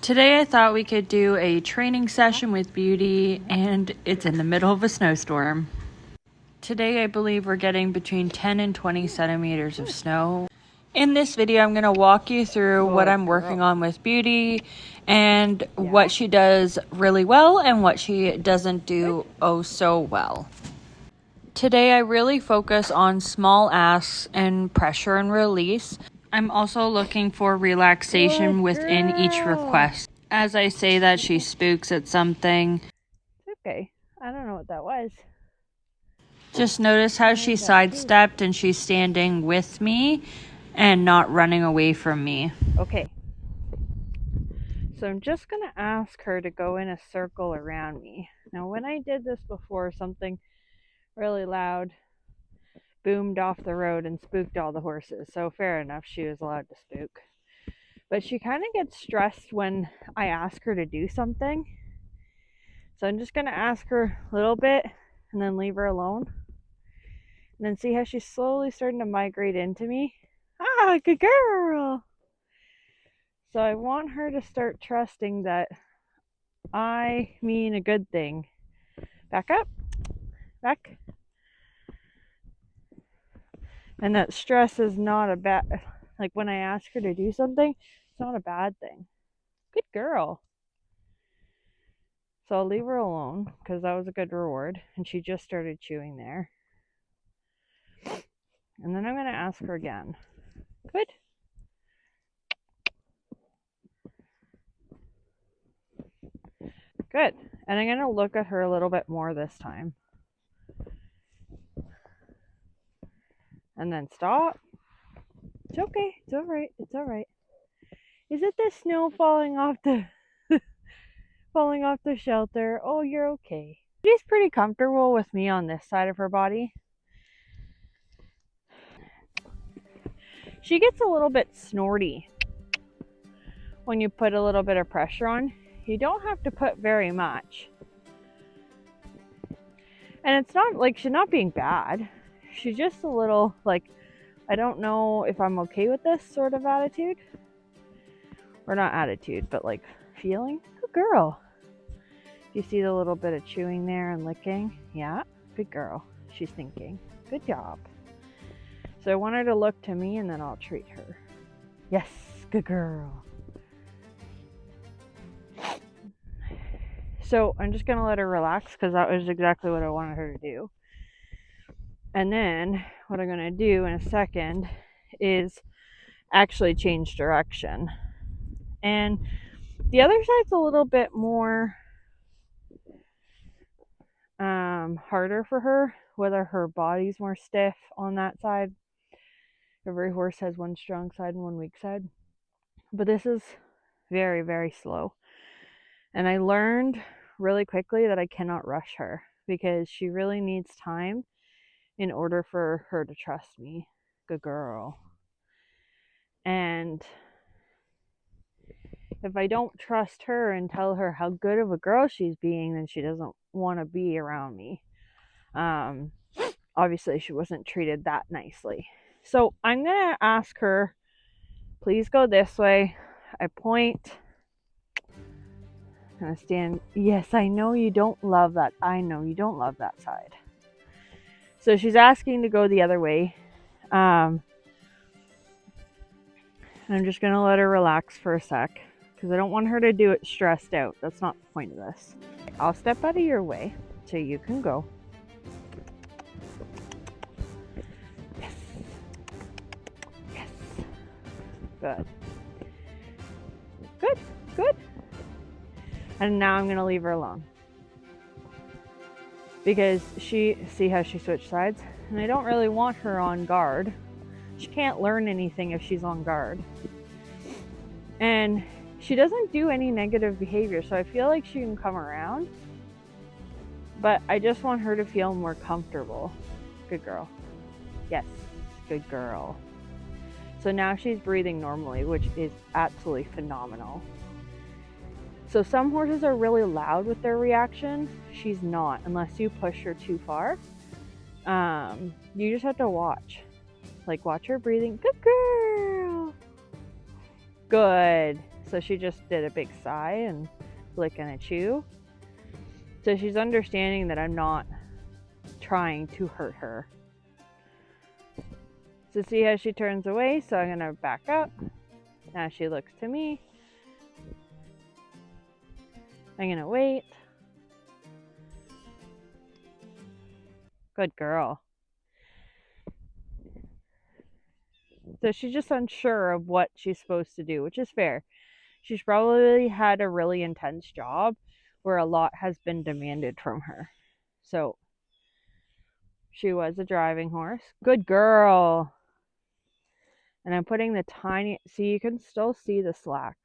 Today I thought we could do a training session with Beauty, and it's in the middle of a snowstorm. Today I believe we're getting between 10 and 20 centimeters of snow. In this video I'm going to walk you through what I'm working on with Beauty and what she does really well and what she doesn't do oh so well. Today I really focus on small asks and pressure and release. I'm also looking for relaxation within each request. As I say that, she spooks at something. Okay, I don't know what that was. Just notice how she sidestepped and she's standing with me and not running away from me. Okay. So I'm just going to ask her to go in a circle around me. Now, when I did this before, something really loud boomed off the road and spooked all the horses. So fair enough, she was allowed to spook. But she kind of gets stressed when I ask her to do something. So I'm just going to ask her a little bit and then leave her alone. And then see how she's slowly starting to migrate into me. Ah, good girl! So I want her to start trusting that I mean a good thing. Back up. Back. And that stress is not a bad, like when I ask her to do something, it's not a bad thing. Good girl. So I'll leave her alone because that was a good reward. And she just started chewing there. And then I'm going to ask her again. Good. Good. And I'm going to look at her a little bit more this time. And then stop. It's okay. It's all right. It's all right. Is it the snow falling off the falling off the shelter? Oh, you're okay. She's pretty comfortable with me on this side of her body. She gets a little bit snorty when you put a little bit of pressure on. You don't have to put very much. And it's not like she's not being bad. She's just a little like, I don't know if I'm okay with this sort of attitude. Or not attitude, but like feeling. Good girl. Do you see the little bit of chewing there and licking? Yeah, good girl. She's thinking. Good job. So I want her to look to me and then I'll treat her. Yes, good girl. So I'm just going to let her relax because that was exactly what I wanted her to do. And then what I'm going to do in a second is actually change direction. And the other side's a little bit more harder for her, whether her body's more stiff on that side. Every horse has one strong side and one weak side. But this is very, very slow. And I learned really quickly that I cannot rush her because she really needs time in order for her to trust me. Good girl. And if I don't trust her and tell her how good of a girl she's being, then she doesn't want to be around me. Obviously, she wasn't treated that nicely. So I'm going to ask her, please go this way. I point. I'm going to stand. Yes, I know you don't love that. I know you don't love that side. So she's asking to go the other way. I'm just going to let her relax for a sec because I don't want her to do it stressed out. That's not the point of this. I'll step out of your way so you can go. Yes. Yes. Good. Good. Good. And now I'm going to leave her alone. Because see how she switched sides? And I don't really want her on guard. She can't learn anything if she's on guard. And she doesn't do any negative behavior, so I feel like she can come around. But I just want her to feel more comfortable. Good girl. Yes, good girl. So now she's breathing normally, which is absolutely phenomenal. So some horses are really loud with their reaction. She's not, unless you push her too far. You just have to watch. Like, watch her breathing. Good girl. Good. So she just did a big sigh and lick and a chew. So she's understanding that I'm not trying to hurt her. So see how she turns away? So I'm going to back up. Now she looks to me. I'm going to wait. Good girl. So she's just unsure of what she's supposed to do, which is fair. She's probably had a really intense job where a lot has been demanded from her. So she was a driving horse. Good girl. And I'm putting the tiny, see, you can still see the slack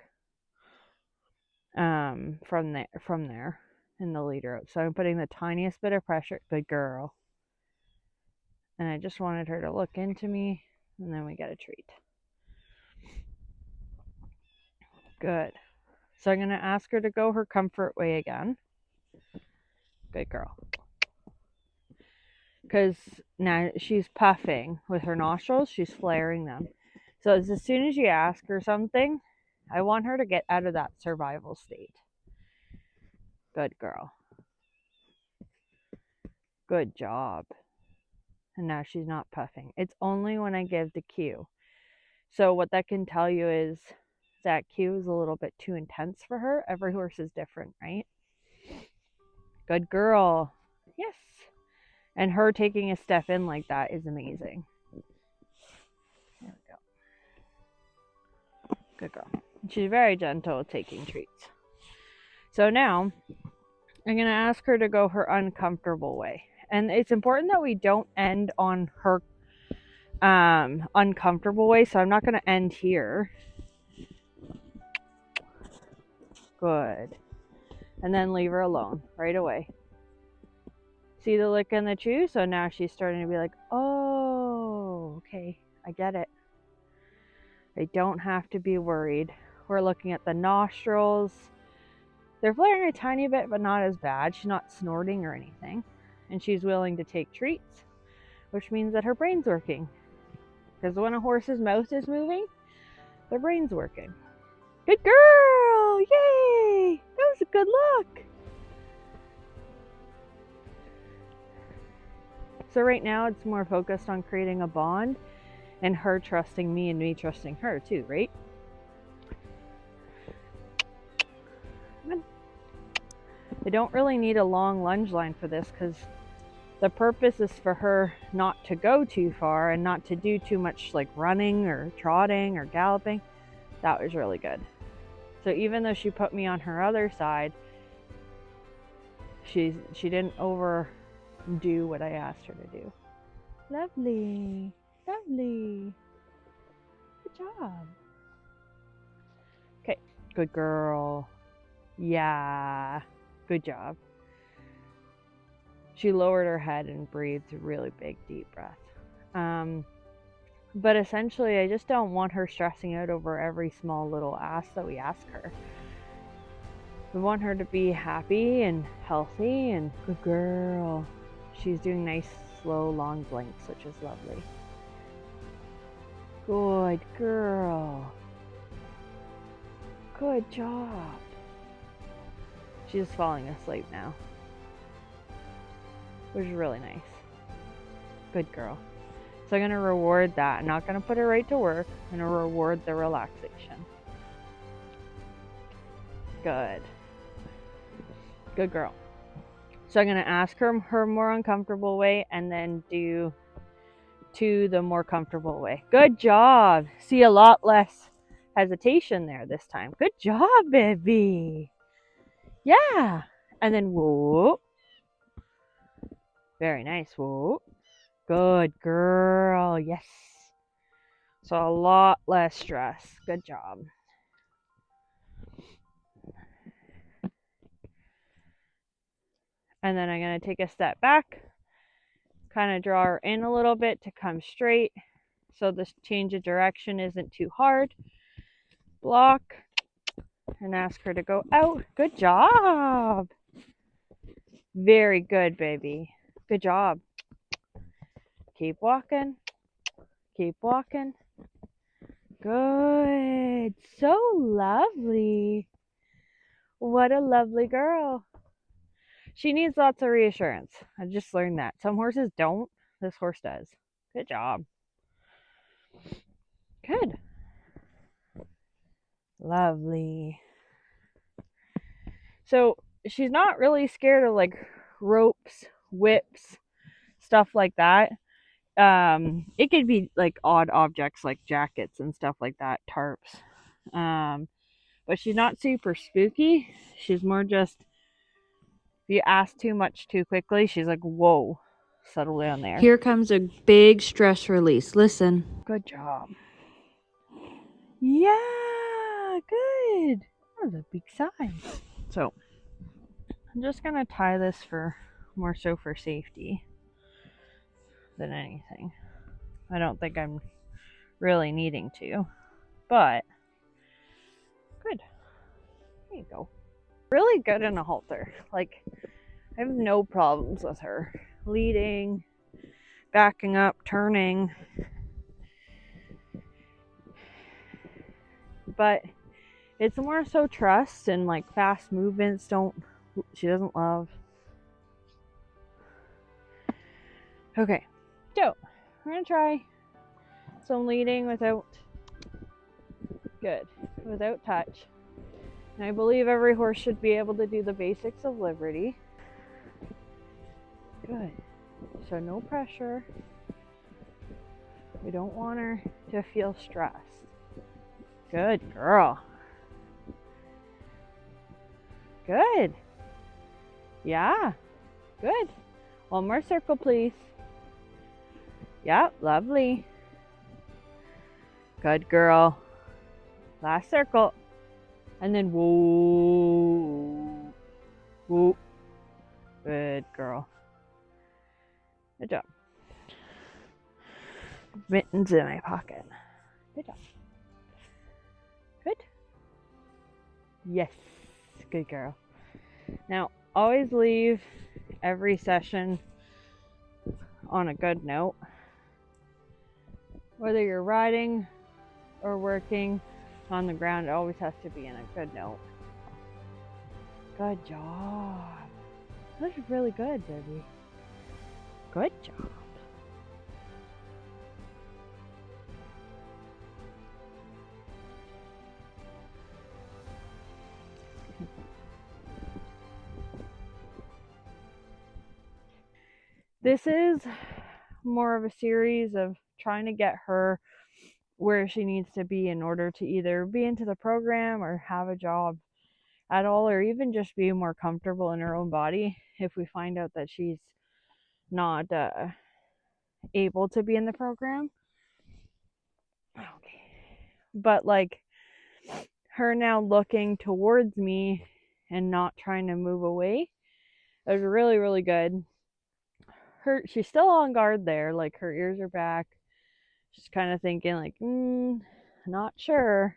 from there in the lead rope. So I'm putting the tiniest bit of pressure. Good girl. And I just wanted her to look into me, and then we get a treat. Good. So I'm going to ask her to go her comfort way again. Good girl. Because now she's puffing with her nostrils. She's flaring them. So as soon as you ask her something, I want her to get out of that survival state. Good girl. Good job. And now she's not puffing. It's only when I give the cue. So what that can tell you is that cue is a little bit too intense for her. Every horse is different, right? Good girl. Yes. And her taking a step in like that is amazing. There we go. Good girl. She's very gentle taking treats. So now I'm going to ask her to go her uncomfortable way. And it's important that we don't end on her uncomfortable way. So I'm not going to end here. Good. And then leave her alone right away. See the lick and the chew? So now she's starting to be like, oh, okay, I get it. I don't have to be worried. We're looking at the nostrils. They're flaring a tiny bit, but not as bad. She's not snorting or anything. And she's willing to take treats, which means that her brain's working. Because when a horse's mouth is moving, their brain's working. Good girl! Yay! That was a good look. So right now it's more focused on creating a bond and her trusting me and me trusting her too, right? I don't really need a long lunge line for this because the purpose is for her not to go too far and not to do too much like running or trotting or galloping. That was really good. So even though she put me on her other side, she didn't overdo what I asked her to do. Lovely. Lovely. Good job. Okay. Good girl. Yeah. Good job. She lowered her head and breathed a really big, deep breath. But essentially, I just don't want her stressing out over every small little ask that we ask her. We want her to be happy and healthy and good girl. She's doing nice, slow, long blinks, which is lovely. Good girl. Good job. She's falling asleep now, which is really nice. Good girl. So I'm going to reward that. I'm not going to put her right to work. I'm going to reward the relaxation. Good. Good girl. So I'm going to ask her more uncomfortable way and then do to the more comfortable way. Good job. See, a lot less hesitation there this time. Good job, baby. Yeah. And then whoop. Very nice. Whoop. Good girl. Yes. So a lot less stress. Good job. And then I'm going to take a step back, kind of draw her in a little bit to come straight so this change of direction isn't too hard. Block and ask her to go out. Good job. Very good, baby. Good job. Keep walking. Keep walking. Good. So lovely. What a lovely girl. She needs lots of reassurance. I just learned that. Some horses don't. This horse does. Good job. Good. Lovely. So she's not really scared of like ropes, whips, stuff like that. It could be like odd objects like jackets and stuff like that, tarps. But she's not super spooky. She's more just, if you ask too much too quickly, she's like, whoa, settle down there. Here comes a big stress release. Listen. Good job. Yeah, good. That was a big sigh. So I'm just gonna tie this for more so for safety than anything. I don't think I'm really needing to, but good. There you go. Really good in a halter. Like, I have no problems with her. Leading, backing up, turning. But it's more so trust and like fast movements she doesn't love. Okay, so we're gonna try some leading without touch. And I believe every horse should be able to do the basics of liberty. Good. So no pressure. We don't want her to feel stressed. Good girl. Good. Yeah. Good. One more circle, please. Yep, lovely. Good girl. Last circle. And then whoa. Whoa. Good girl. Good job. Mittens in my pocket. Good job. Good. Yes. Good girl. Now, always leave every session on a good note. Whether you're riding or working on the ground, it always has to be in a good note. Good job. That was really good, baby. Good job. This is more of a series of trying to get her where she needs to be in order to either be into the program or have a job at all, or even just be more comfortable in her own body if we find out that she's not able to be in the program. Okay. But like her now looking towards me and not trying to move away, it was really, really good. She's still on guard there, like her ears are back. She's kind of thinking like, not sure.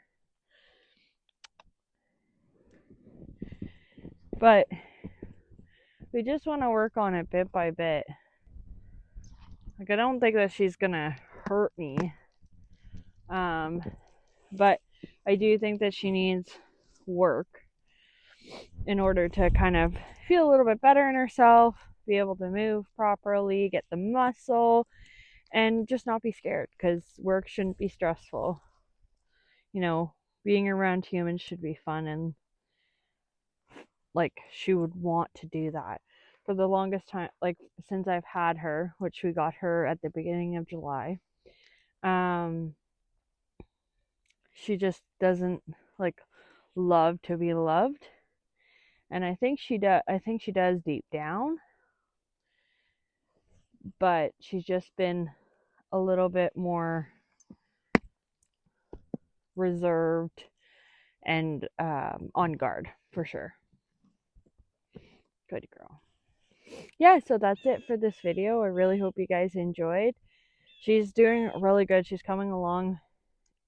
But we just want to work on it bit by bit. Like, I don't think that she's gonna hurt me. But I do think that she needs work in order to kind of feel a little bit better in herself, be able to move properly, get the muscle, and just not be scared, because work shouldn't be stressful. You know, being around humans should be fun, and like she would want to do that. For the longest time, like since I've had her, which we got her at the beginning of July, she just doesn't like love to be loved. And I think she does deep down, but she's just been a little bit more reserved and on guard for sure. Good girl. Yeah, so that's it for this video. I really hope you guys enjoyed. She's doing really good. She's coming along.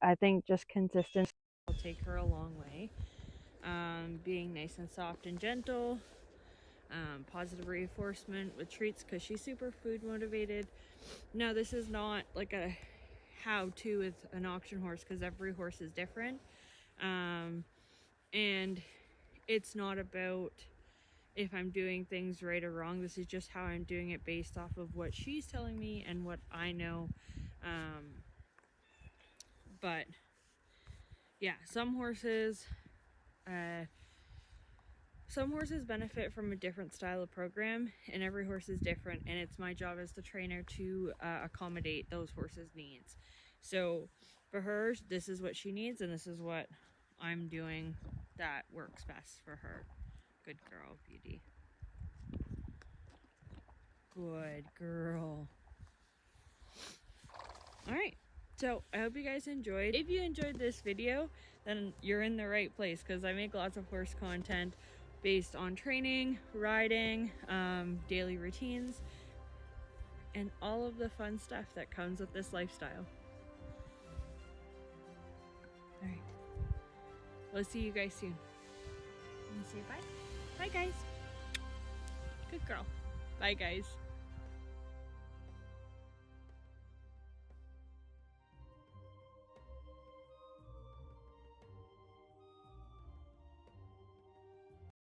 I think just consistency will take her a long way. Being nice and soft and gentle. Positive reinforcement with treats, because she's super food motivated. No, this is not like a how to with an auction horse, because every horse is different. And it's not about if I'm doing things right or wrong. This is just how I'm doing it based off of what she's telling me and what I know. But yeah, some horses benefit from a different style of program, and every horse is different, and it's my job as the trainer to accommodate those horses' needs. So for her, this is what she needs, and this is what I'm doing that works best for her. Good girl, Beauty. Good girl. All right, so I hope you guys enjoyed. If you enjoyed this video, then you're in the right place, because I make lots of horse content based on training, riding, daily routines, and all of the fun stuff that comes with this lifestyle. All right, we'll see you guys soon. Let me say bye. Bye, guys. Good girl. Bye, guys.